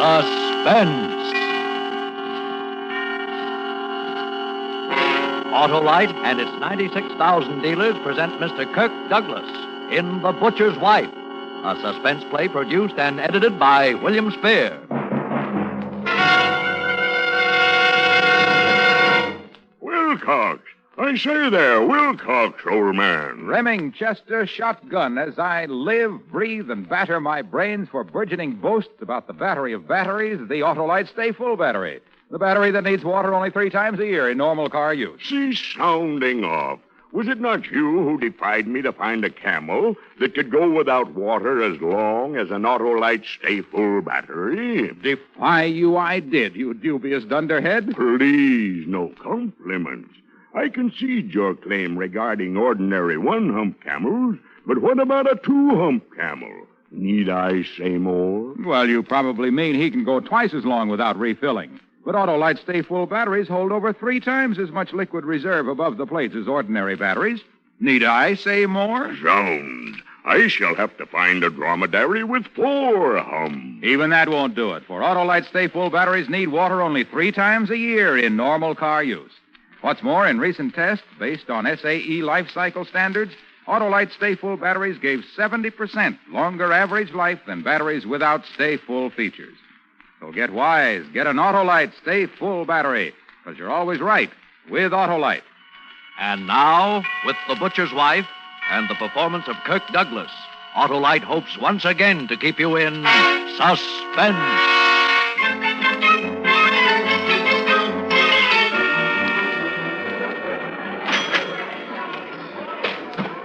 Suspense. Autolite and its 96,000 dealers present Mr. Kirk Douglas in The Butcher's Wife, a suspense play produced and edited by William Spear. Wilcox! I say there, Wilcox, old man. Remingchester shotgun as I live, breathe, and batter my brains for burgeoning boasts about the battery of batteries, the Autolite Stay Full battery. The battery that needs water only 3 times a year in normal car use. Cease sounding off. Was it not you who defied me to find a camel that could go without water as long as an Autolite Stay Full battery? Defy you I did, you dubious dunderhead. Please, no compliments. I concede your claim regarding ordinary one-hump camels, but what about a two-hump camel? Need I say more? Well, you probably mean he can go twice as long without refilling. But Autolite Stay Full batteries hold over 3 times as much liquid reserve above the plates as ordinary batteries. Need I say more? Zounds. I shall have to find a dromedary with 4 humps. Even that won't do it, for Autolite Stay Full batteries need water only 3 times a year in normal car use. What's more, in recent tests based on SAE life cycle standards, Autolite Stay Full batteries gave 70% longer average life than batteries without Stay Full features. So get wise. Get an Autolite Stay Full battery, because you're always right with Autolite. And now, with The Butcher's Wife and the performance of Kirk Douglas, Autolite hopes once again to keep you in suspense.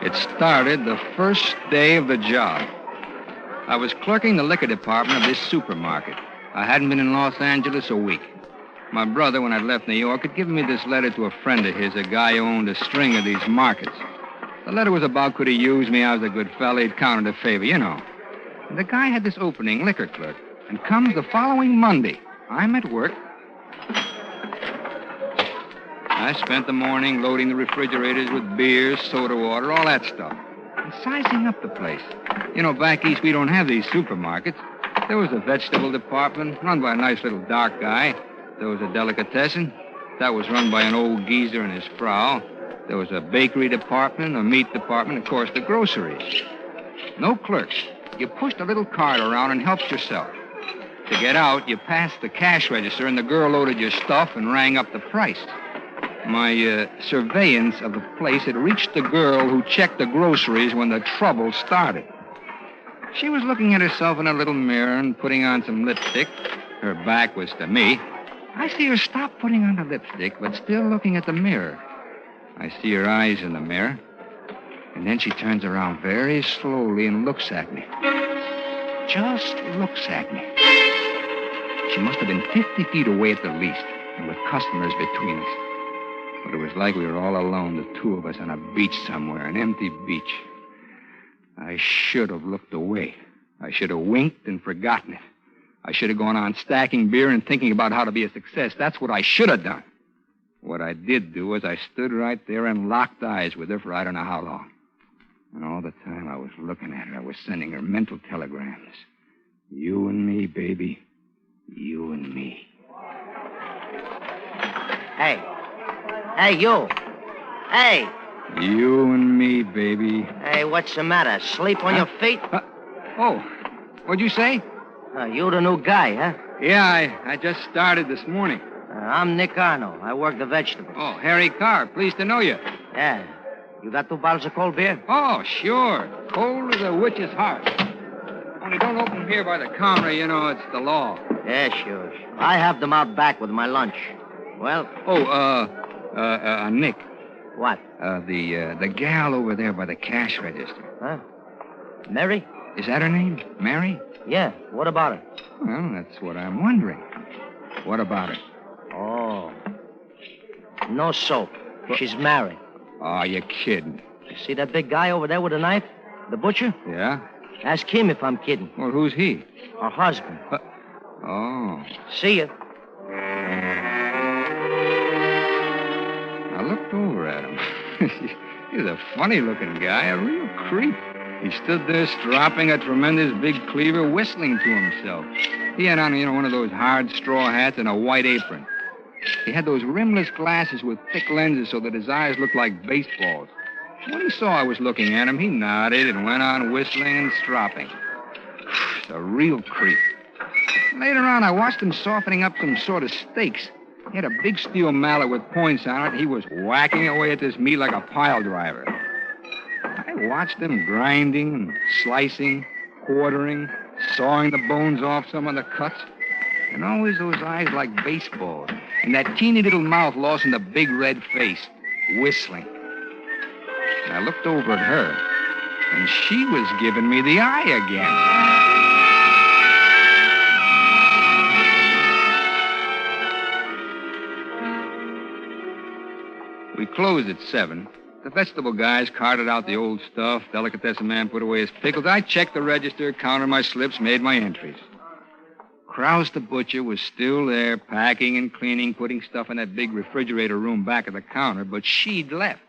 It started the first day of the job. I was clerking the liquor department of this supermarket. I hadn't been in Los Angeles a week. My brother, when I'd left New York, had given me this letter to a friend of his, a guy who owned a string of these markets. The letter was about could he use me. I was a good fella. He'd counted a favor, you know. And the guy had this opening, liquor clerk. And comes the following Monday. I'm at work. I spent the morning loading the refrigerators with beer, soda water, all that stuff. And sizing up the place. You know, back east, we don't have these supermarkets. There was a vegetable department run by a nice little dark guy. There was a delicatessen. That was run by an old geezer and his frau. There was a bakery department, a meat department, of course, the groceries. No clerks. You pushed a little cart around and helped yourself. To get out, you passed the cash register, and the girl loaded your stuff and rang up the price. My surveillance of the place had reached the girl who checked the groceries when the trouble started. She was looking at herself in a little mirror and putting on some lipstick. Her back was to me. I see her stop putting on the lipstick, but still looking at the mirror. I see her eyes in the mirror. And then she turns around very slowly and looks at me. Just looks at me. She must have been 50 feet away at the least, and with customers between us. But it was like we were all alone, the 2 of us on a beach somewhere, an empty beach. I should have looked away. I should have winked and forgotten it. I should have gone on stacking beer and thinking about how to be a success. That's what I should have done. What I did do was I stood right there and locked eyes with her for I don't know how long. And all the time I was looking at her, I was sending her mental telegrams. You and me, baby. You and me. Hey. Hey, you. Hey. You and me, baby. Hey, what's the matter? Sleep on your feet? Oh, what'd you say? You the new guy, huh? Yeah, I just started this morning. I'm Nick Arno. I work the vegetables. Oh, Harry Carr. Pleased to know you. Yeah. You got 2 bottles of cold beer? Oh, sure. Cold as a witch's heart. Only don't open here by the counter, you know, it's the law. Yeah, sure. I have them out back with my lunch. Well? Nick. What? The gal over there by the cash register. Huh? Mary? Is that her name? Mary? Yeah. What about her? Well, that's what I'm wondering. What about her? Oh. No soap. She's married. Oh, you're kidding. You see that big guy over there with a knife? The butcher? Yeah? Ask him if I'm kidding. Well, who's he? Her husband. Oh. See ya. I looked over at him. He's a funny-looking guy, a real creep. He stood there stropping a tremendous big cleaver, whistling to himself. He had on, one of those hard straw hats and a white apron. He had those rimless glasses with thick lenses so that his eyes looked like baseballs. When he saw I was looking at him, he nodded and went on whistling and stropping. A real creep. Later on, I watched him softening up some sort of steaks. He had a big steel mallet with points on it. He was whacking away at this meat like a pile driver. I watched him grinding and slicing, quartering, sawing the bones off some of the cuts. And always those eyes like baseballs. And that teeny little mouth lost in the big red face, whistling. And I looked over at her, and she was giving me the eye again. We closed at 7. The vegetable guys carted out the old stuff. Delicatessen man put away his pickles. I checked the register, counted my slips, made my entries. Krause the butcher was still there, packing and cleaning, putting stuff in that big refrigerator room back of the counter, but she'd left.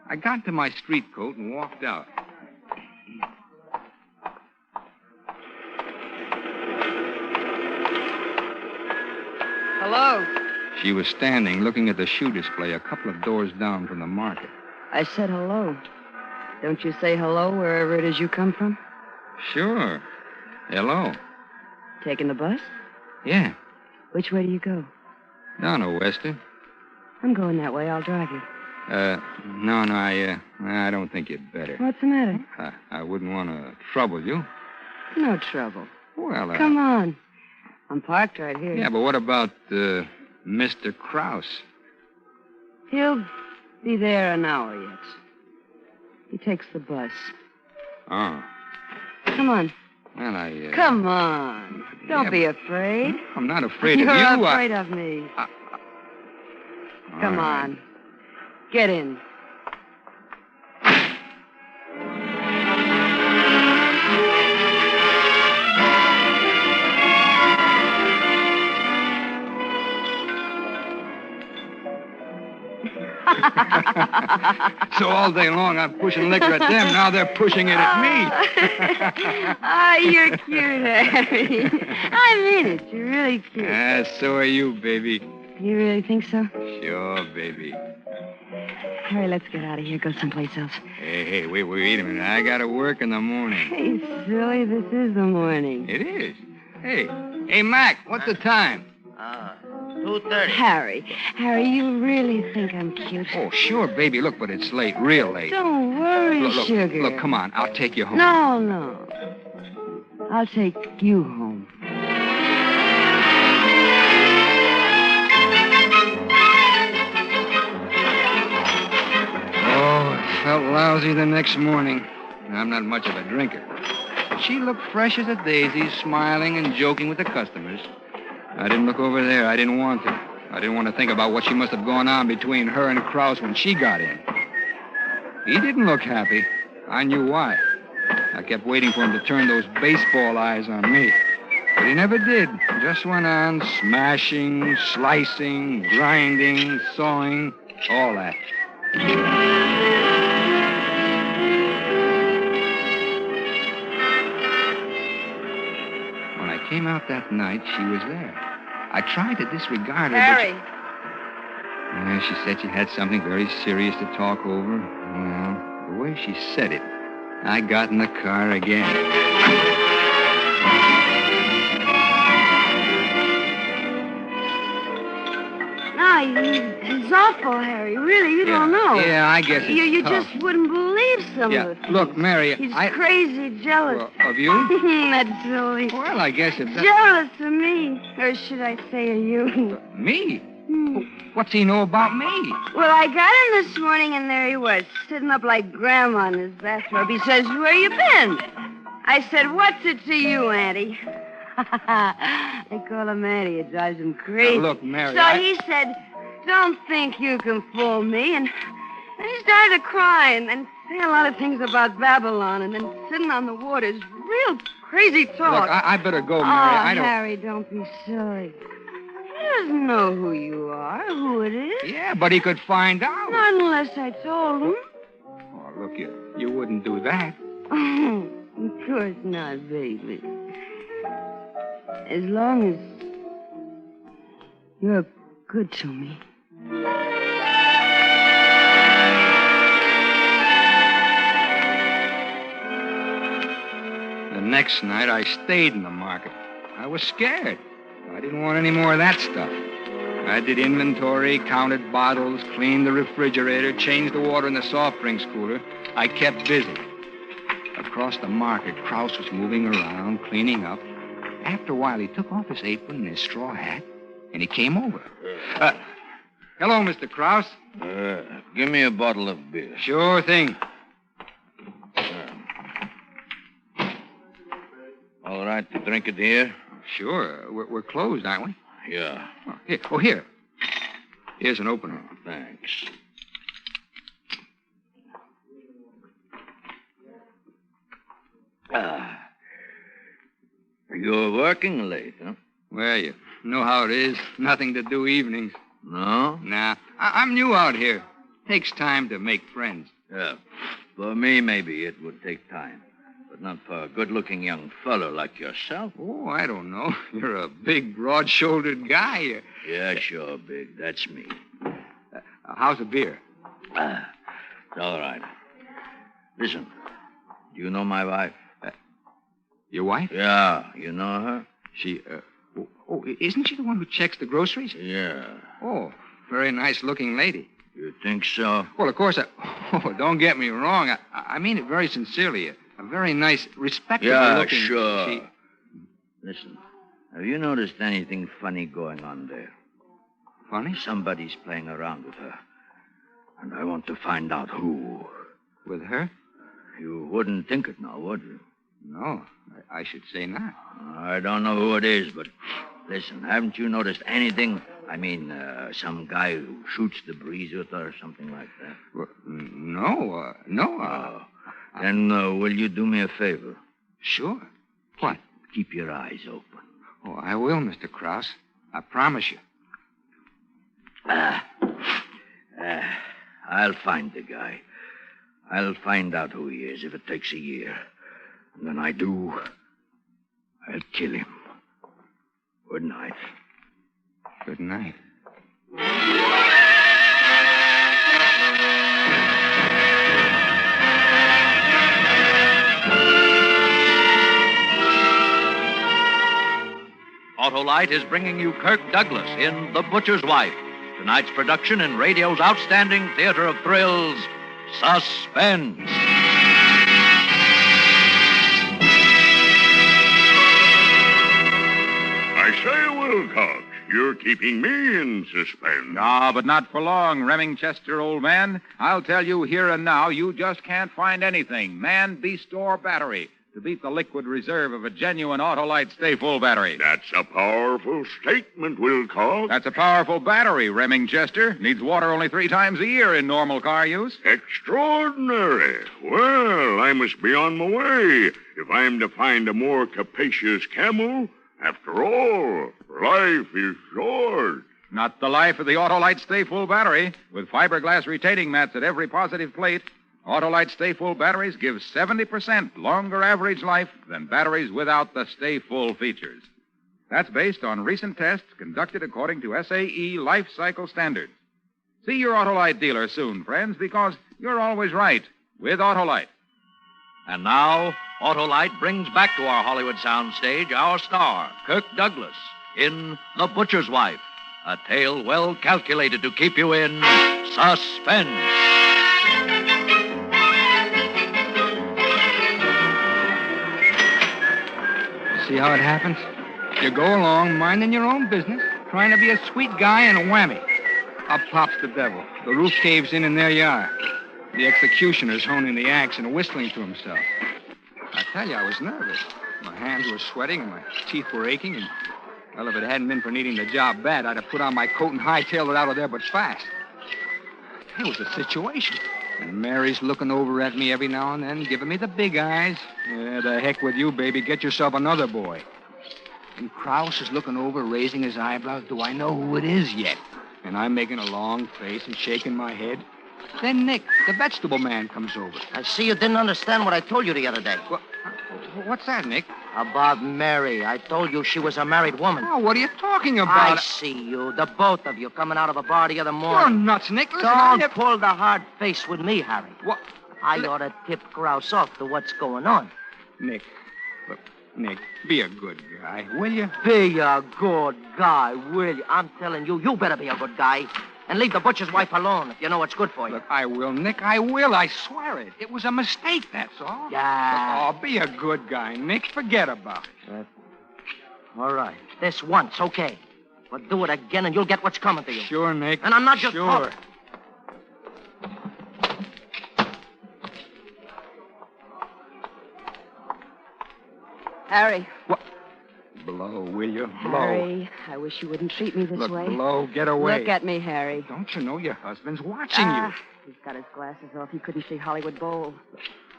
I got to my street coat and walked out. Hello? She was standing, looking at the shoe display a couple of doors down from the market. I said hello. Don't you say hello wherever it is you come from? Sure. Hello. Taking the bus? Yeah. Which way do you go? Down to Western. I'm going that way. I'll drive you. No, I don't think you'd better. What's the matter? I wouldn't want to trouble you. No trouble. Well, Come on. I'm parked right here. Yeah, but what about, Mr. Krause? He'll be there an hour yet. He takes the bus. Oh. Come on. Well, Come on. Don't be afraid. I'm not afraid of You're you. afraid of me. Come on. Get in. So all day long I'm pushing liquor at them. Now they're pushing it at me. You're cute, Harry. I mean it. You're really cute. So are you, baby. You really think so? Sure, baby. Harry, let's get out of here. Go someplace else. Hey, wait a minute. I gotta work in the morning. Hey, silly, this is the morning. It is. Hey, Mac, what's the time? 2:30. Harry, you really think I'm cute? Oh, sure, baby. Look, but it's late, real late. Don't worry, Look, sugar. Look, come on. I'll take you home. No. I'll take you home. Oh, it felt lousy the next morning. I'm not much of a drinker. She looked fresh as a daisy, smiling and joking with the customers. I didn't look over there. I didn't want to. I didn't want to think about what she must have gone on between her and Krause when she got in. He didn't look happy. I knew why. I kept waiting for him to turn those baseball eyes on me. But he never did. Just went on smashing, slicing, grinding, sawing, all that. When I came out that night, she was there. I tried to disregard her, Harry. but she said she had something very serious to talk over. Well, the way she said it, I got in the car again. He's awful, Harry. Really, you don't know. Yeah, I guess it's You tough. just wouldn't believe some of the things. Look, Mary, He's crazy jealous. Well, of you? That's silly. Well, I guess it's... Jealous of me. Or should I say of you? Me? What's he know about me? Well, I got in this morning, and there he was, sitting up like Grandma in his bathrobe. He says, "Where you been?" I said, "What's it to you, Auntie?" They call him Auntie. It drives him crazy. Now, look, Mary, So he said, "Don't think you can fool me." And he started to cry and say a lot of things about Babylon and then sitting on the waters. Real crazy talk. Look, I better go, Mary. I don't... Harry, don't be silly. He doesn't know who you are, who it is. Yeah, but he could find out. Not unless I told him. Oh, look, you wouldn't do that. Of course not, baby. As long as you're good to me. The next night, I stayed in the market. I was scared. I didn't want any more of that stuff. I did inventory, counted bottles, cleaned the refrigerator, changed the water in the soft drinks cooler. I kept busy. Across the market, Krause was moving around, cleaning up. After a while, he took off his apron and his straw hat, and he came over. Hello, Mr. Krause. Give me a bottle of beer. Sure thing. All right to drink it here? Sure. We're closed, aren't we? Yeah. Here. Here's an opener. Thanks. You're working late, huh? Well, you know how it is. Nothing to do evenings. No? Nah. I'm new out here. Takes time to make friends. Yeah. For me, maybe it would take time. But not for a good-looking young fellow like yourself. Oh, I don't know. You're a big, broad-shouldered guy. Yeah, sure, Big. That's me. How's the beer? It's all right. Listen, do you know my wife? Your wife? Yeah, you know her? She, isn't she the one who checks the groceries? Yeah. Oh, very nice-looking lady. You think so? Well, of course, don't get me wrong. I mean it very sincerely. A very nice, respectable-looking... Yeah, sure. Listen, have you noticed anything funny going on there? Funny? Somebody's playing around with her. And I want to find out who. With her? You wouldn't think it now, would you? No, I should say not. I don't know who it is, but listen, haven't you noticed anything? I mean, some guy who shoots the breeze with her or something like that? Well, no. Then will you do me a favor? Sure. What? Keep your eyes open. Oh, I will, Mr. Krause. I promise you. I'll find the guy. I'll find out who he is if it takes a year. And when I do, I'll kill him. Good night. Good night. Autolite is bringing you Kirk Douglas in The Butcher's Wife, tonight's production in radio's outstanding theater of thrills, Suspense. I say, Wilcox, you're keeping me in suspense. No, but not for long, Remingchester, old man. I'll tell you here and now, you just can't find anything, man, beast, or battery, to beat the liquid reserve of a genuine Autolite Stay-Full battery. That's a powerful statement, Wilcox. That's a powerful battery, Remingchester. Needs water only 3 times a year in normal car use. Extraordinary. Well, I must be on my way if I'm to find a more capacious camel. After all, life is short. Not the life of the Autolite Stay-Full battery. With fiberglass retaining mats at every positive plate, Autolite Stay-Full batteries give 70% longer average life than batteries without the Stay-Full features. That's based on recent tests conducted according to SAE life cycle standards. See your Autolite dealer soon, friends, because you're always right with Autolite. And now, Autolite brings back to our Hollywood soundstage our star, Kirk Douglas, in The Butcher's Wife, a tale well calculated to keep you in suspense. See how it happens? You go along minding your own business, trying to be a sweet guy, and a whammy. Up pops the devil. The roof caves in and there you are. The executioner's honing the axe and whistling to himself. I tell you, I was nervous. My hands were sweating and my teeth were aching. And, well, if it hadn't been for needing the job bad, I'd have put on my coat and hightailed it out of there, but fast. It was a situation. And Mary's looking over at me every now and then, giving me the big eyes. Yeah, the heck with you, baby. Get yourself another boy. And Krause is looking over, raising his eyebrows. Do I know who it is yet? And I'm making a long face and shaking my head. Then Nick, the vegetable man, comes over. I see you didn't understand what I told you the other day. What's that, Nick? About Mary. I told you she was a married woman. Oh, what are you talking I about? see you, the both of you, coming out of a bar the other You're morning. nuts, Nick. Listen, I Don't never... pull the hard face with me, Harry. What? I ought to tip Grouse off to what's going on. Nick, look, Nick, be a good guy, will you? Be a good guy, will you? I'm telling you, you better be a good guy. And leave the butcher's wife alone if you know what's good for you. Look, I will, Nick. I will. I swear it. It was a mistake, that's all. Yeah. Look, oh, be a good guy, Nick. Forget about it. All right. This once, okay. But do it again and you'll get what's coming to you. Sure, Nick. And I'm not just sure. talking. Harry. What? Blow, will you? Blow. Harry, I wish you wouldn't treat me this Look, way. Blow, get away. Look at me, Harry. Don't you know your husband's watching you? He's got his glasses off. He couldn't see Hollywood Bowl.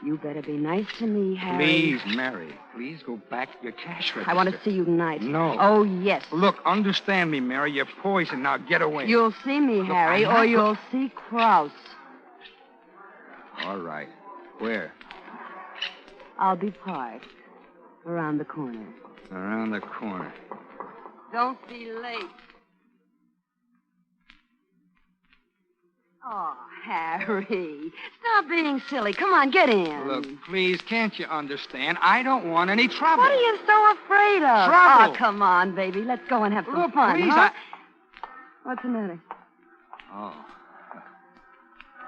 You better be nice to me, Harry. Please, Mary. Please go back to your cash register. I want to see you tonight. No. Oh, yes. Look, understand me, Mary. You're poisoned. Now get away. You'll see me, Look, Harry, I'm not or you'll see Krause. All right. Where? I'll be parked around the corner. Around the corner. Don't be late. Oh, Harry. Stop being silly. Come on, get in. Look, please, can't you understand? I don't want any trouble. What are you so afraid of? Trouble. Oh, come on, baby. Let's go and have some Look, fun, please, huh? What's the matter? Oh.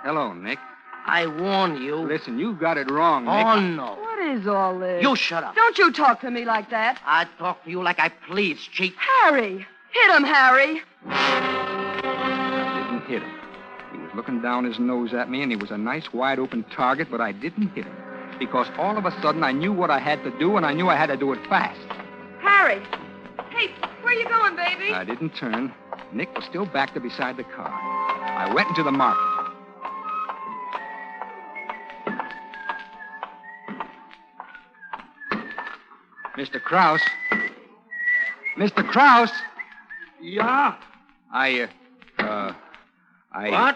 Hello, Nick. I warn you. Listen, you've got it wrong, Nick. Oh, no. What is all this? You shut up. Don't you talk to me like that. I talk to you like I please, cheat. Harry! Hit him, Harry! I didn't hit him. He was looking down his nose at me, and he was a nice, wide-open target, but I didn't hit him. Because all of a sudden, I knew what I had to do, and I knew I had to do it fast. Harry! Hey, where you going, baby? I didn't turn. Nick was still back there beside the car. I went into the market. Mr. Krause. Mr. Krause. Yeah? What?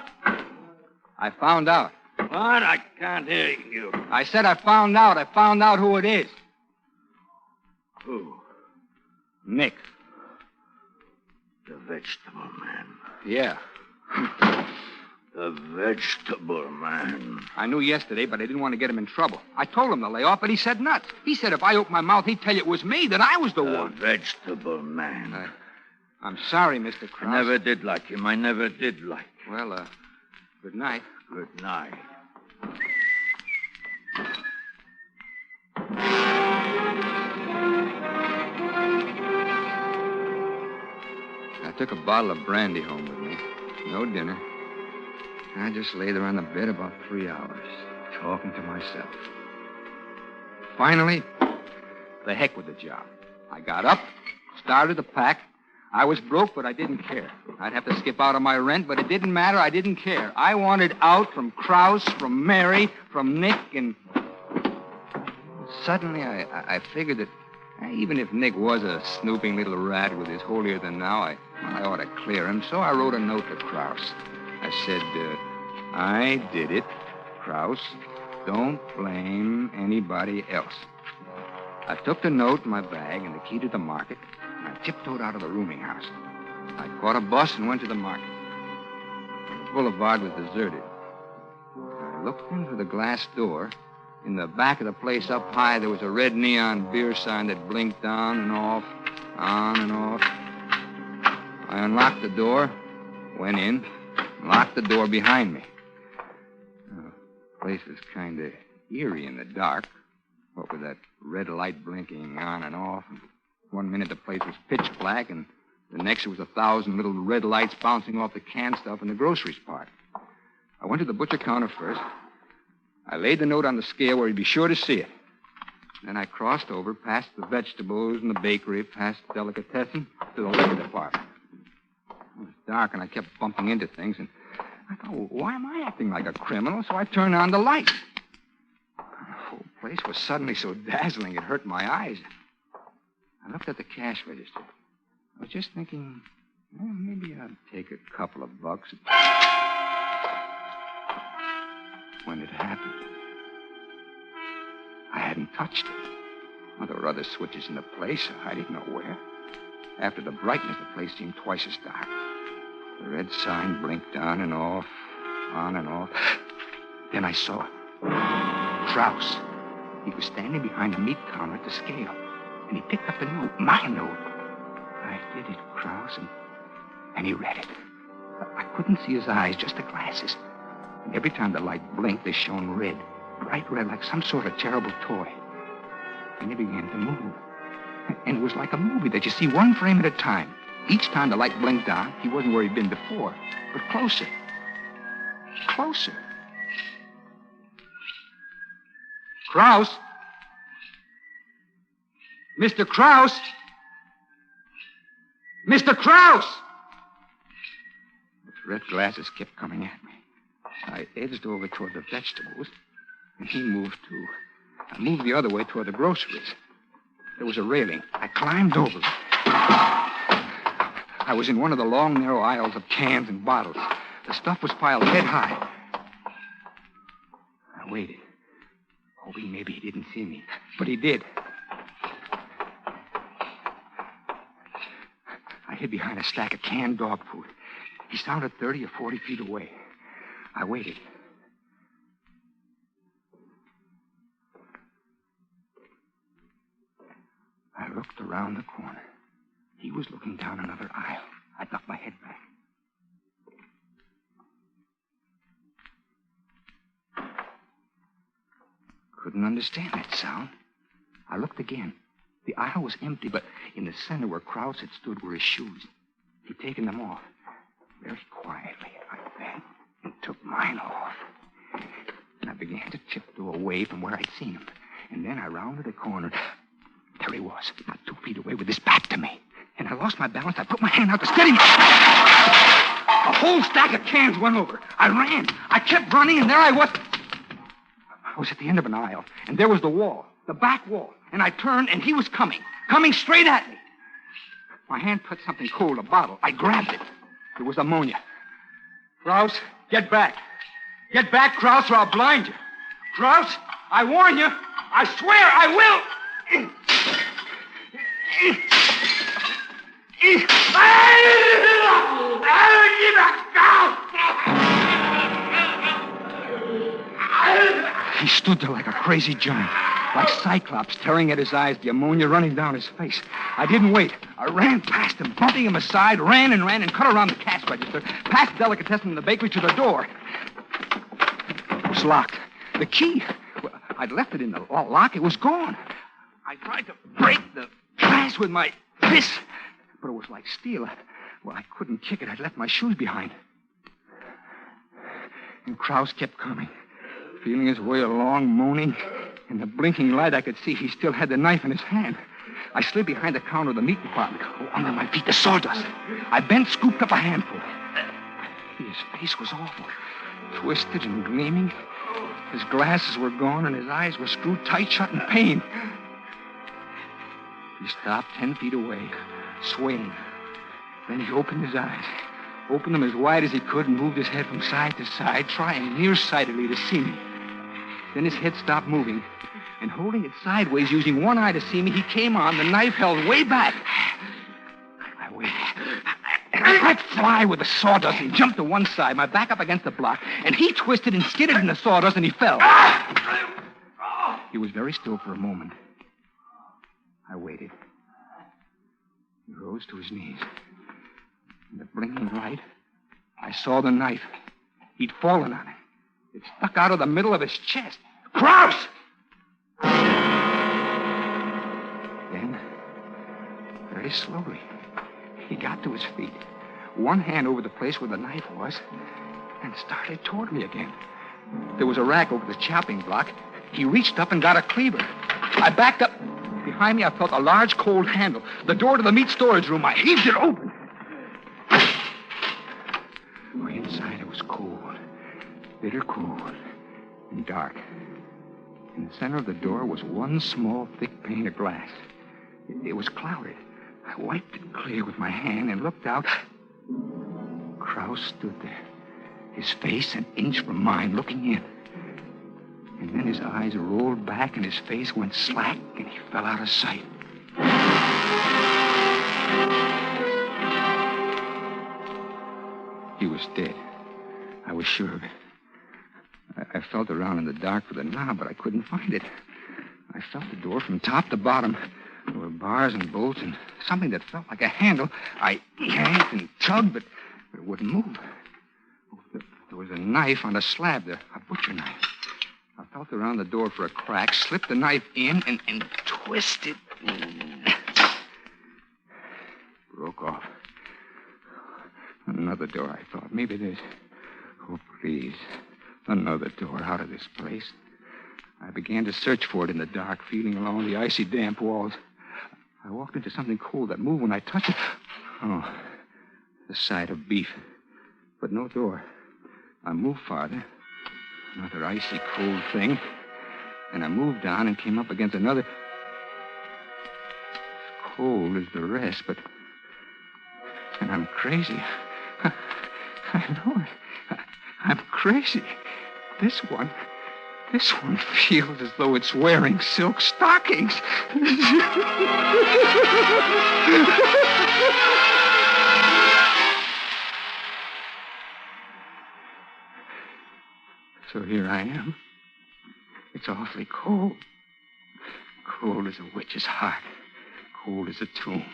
I found out. What? I can't hear you. I said I found out. I found out who it is. Who? Nick. The vegetable man. Yeah. The vegetable man. I knew yesterday, but I didn't want to get him in trouble. I told him to lay off, but he said nuts. He said if I opened my mouth, he'd tell you it was me, that I was the one. Vegetable man. I'm sorry, Mr. Krause. I never did like him. I never did like him. Well, good night. Good night. I took a bottle of brandy home with me. No dinner. I just lay there on the bed about 3 hours, talking to myself. Finally, the heck with the job. I got up, started to pack. I was broke, but I didn't care. I'd have to skip out on my rent, but it didn't matter. I didn't care. I wanted out from Krause, from Mary, from Nick, and... Suddenly, I figured that even if Nick was a snooping little rat with his holier-than-thou, I ought to clear him. So I wrote a note to Krause. I said, I did it, Krause. Don't blame anybody else. I took the note in my bag and the key to the market, and I tiptoed out of the rooming house. I caught a bus and went to the market. The boulevard was deserted. I looked in through the glass door. In the back of the place up high, there was a red neon beer sign that blinked on and off, on and off. I unlocked the door, went in, locked the door behind me. The place was kind of eerie in the dark. What with that red light blinking on and off. And 1 minute the place was pitch black, and the next there was 1,000 little red lights bouncing off the canned stuff in the groceries part. I went to the butcher counter first. I laid the note on the scale where he'd be sure to see it. Then I crossed over, past the vegetables and the bakery, past the delicatessen, to the liquor department. It was dark, and I kept bumping into things, and I thought, well, why am I acting like a criminal? So I turned on the lights. The whole place was suddenly so dazzling it hurt my eyes. I looked at the cash register. I was just thinking, well, maybe I'd take a couple of bucks. When it happened, I hadn't touched it. Well, there were other switches in the place. I didn't know where. After the brightness, the place seemed twice as dark. The red sign blinked on and off. Then I saw Krause. He was standing behind the meat counter at the scale. And he picked up the note, my note. I did it, Krause, and he read it. I couldn't see his eyes, just the glasses. And every time the light blinked, they shone red. Bright red, like some sort of terrible toy. And he began to move. And it was like a movie that you see one frame at a time. Each time the light blinked on, he wasn't where he'd been before, but closer. Closer. Krause? Mr. Krause? Mr. Krause! The red glasses kept coming at me. I edged over toward the vegetables, and he moved too. I moved the other way toward the groceries. There was a railing. I climbed over it. I was in one of the long, narrow aisles of cans and bottles. The stuff was piled head high. I waited, hoping maybe he didn't see me. But he did. I hid behind a stack of canned dog food. He sounded 30 or 40 feet away. I waited. I looked around the corner. He was looking down another aisle. I ducked my head back. Couldn't understand that sound. I looked again. The aisle was empty, but in the center where Krause had stood were his shoes. He'd taken them off. Very quietly, like that, and took mine off. And I began to tiptoe away from where I'd seen him. And then I rounded a corner. There he was, not 2 feet away with his back to me. And I lost my balance. I put my hand out to steady myself. A whole stack of cans went over. I ran. I kept running, and there I was. I was at the end of an aisle, and there was the wall, the back wall. And I turned, and he was coming straight at me. My hand touched something cold, a bottle. I grabbed it. It was ammonia. Krause, get back. Get back, Krause, or I'll blind you. Krause, I warn you. I swear I will. He stood there like a crazy giant, like Cyclops tearing at his eyes, the ammonia running down his face. I didn't wait. I ran past him, bumping him aside, ran and cut around the cash register, past the delicatessen in the bakery to the door. It was locked. The key, well, I'd left it in the lock. It was gone. I tried to break the glass with my fist, but it was like steel. Well, I couldn't kick it. I'd left my shoes behind. And Krause kept coming, feeling his way along, moaning. In the blinking light, I could see he still had the knife in his hand. I slid behind the counter of the meat department. Oh, under my feet, the sawdust. I bent, scooped up a handful. His face was awful, twisted and gleaming. His glasses were gone, and his eyes were screwed tight shut in pain. He stopped 10 feet away, swaying. Then he opened his eyes, opened them as wide as he could, and moved his head from side to side, trying nearsightedly to see me. Then his head stopped moving, and holding it sideways, using one eye to see me, he came on, the knife held way back. I waited. And I let fly with the sawdust and jumped to one side, my back up against the block, and he twisted and skidded in the sawdust, and he fell. He was very still for a moment. I waited. He rose to his knees. In the blinking light, I saw the knife. He'd fallen on it. It stuck out of the middle of his chest. Krause! Then, very slowly, he got to his feet, one hand over the place where the knife was, and started toward me again. There was a rack over the chopping block. He reached up and got a cleaver. I backed up. Behind me, I felt a large, cold handle. The door to the meat storage room. I heaved it open. Inside, it was cold, bitter cold, and dark. In the center of the door was one small, thick pane of glass. It was clouded. I wiped it clear with my hand and looked out. Krause stood there, his face an inch from mine, looking in. And then his eyes rolled back and his face went slack and he fell out of sight. He was dead. I was sure of it. I felt around in the dark for the knob, but I couldn't find it. I felt the door from top to bottom. There were bars and bolts and something that felt like a handle. I yanked and tugged, but it wouldn't move. There was a knife on the slab there, a butcher knife. I felt around the door for a crack, slipped the knife in, and twisted. Broke off. Another door, I thought. Maybe there's... Oh, please. Another door out of this place. I began to search for it in the dark, feeling along the icy, damp walls. I walked into something cold that moved when I touched it. Oh, the side of beef. But no door. I moved farther. Another icy, cold thing. And I moved on and came up against another... As cold as the rest, but... And I'm crazy. I know it. I'm crazy. This one feels as though it's wearing silk stockings. So here I am. It's awfully cold. Cold as a witch's heart. Cold as a tomb.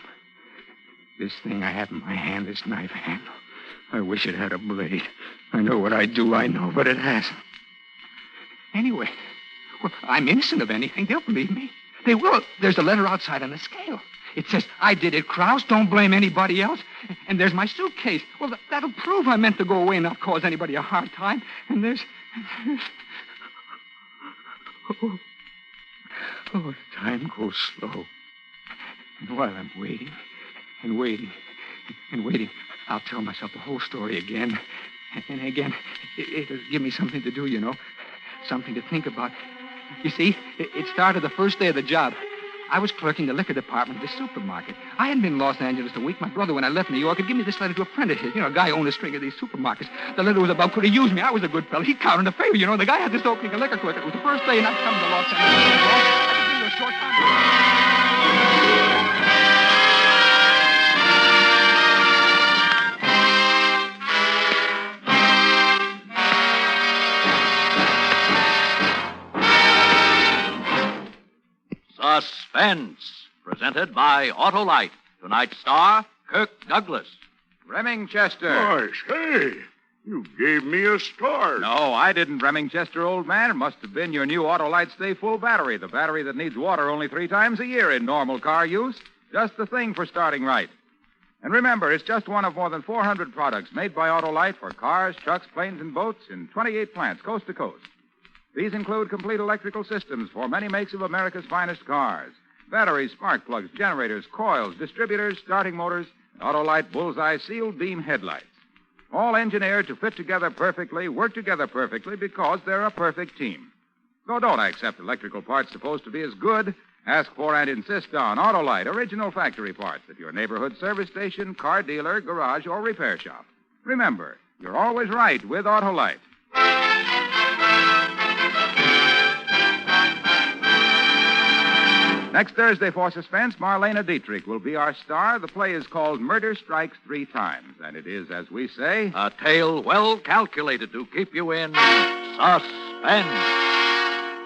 This thing I have in my hand, this knife handle, I wish it had a blade. I know what I do, I know, but it hasn't. Anyway, well, I'm innocent of anything. They'll believe me. They will. There's a letter outside on the scale. It says, I did it, Krause. Don't blame anybody else. And there's my suitcase. Well, that'll prove I meant to go away and not cause anybody a hard time. And there's... Oh, time goes slow. And while I'm waiting and waiting and waiting, I'll tell myself the whole story again. And again, it'll give me something to do, you know. Something to think about. You see, it started the first day of the job. I was clerking the liquor department of the supermarket. I hadn't been in Los Angeles a week. My brother, when I left New York, had given me this letter to a friend of his. You know, a guy who owned a string of these supermarkets. The letter was about could he use me. I was a good fellow. He counted a favor, you know. The guy had this opening a liquor clerk. It was the first day, and I'd come to Los Angeles. I could give you a short time. Suspense, presented by Autolite. Tonight's star, Kirk Douglas. Remingchester. Gosh, hey, you gave me a start. No, I didn't, Remingchester, old man. It must have been your new Autolite Stay Full battery, the battery that needs water only 3 times a year in normal car use. Just the thing for starting right. And remember, it's just one of more than 400 products made by Autolite for cars, trucks, planes, and boats in 28 plants coast to coast. These include complete electrical systems for many makes of America's finest cars. Batteries, spark plugs, generators, coils, distributors, starting motors, and Autolite bullseye sealed beam headlights. All engineered to fit together perfectly, work together perfectly because they're a perfect team. So don't accept electrical parts supposed to be as good. Ask for and insist on Autolite original factory parts at your neighborhood service station, car dealer, garage, or repair shop. Remember, you're always right with Autolite. Next Thursday for Suspense, Marlena Dietrich will be our star. The play is called Murder Strikes 3 Times, and it is, as we say... A tale well calculated to keep you in suspense.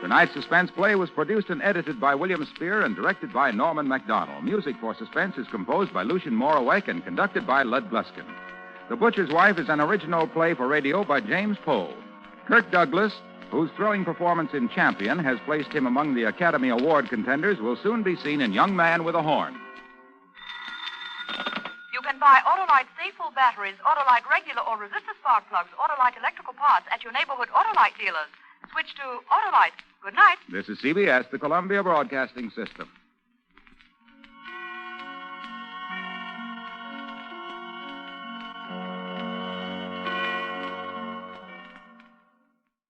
Tonight's Suspense play was produced and edited by William Spear and directed by Norman MacDonald. Music for Suspense is composed by Lucien Morawek and conducted by Lud Gluskin. The Butcher's Wife is an original play for radio by James Poe. Kirk Douglas, whose thrilling performance in Champion has placed him among the Academy Award contenders, will soon be seen in Young Man with a Horn. You can buy Autolite Stay Full batteries, Autolite regular or resistor spark plugs, Autolite electrical parts at your neighborhood Autolite dealers. Switch to Autolite. Good night. This is CBS, the Columbia Broadcasting System.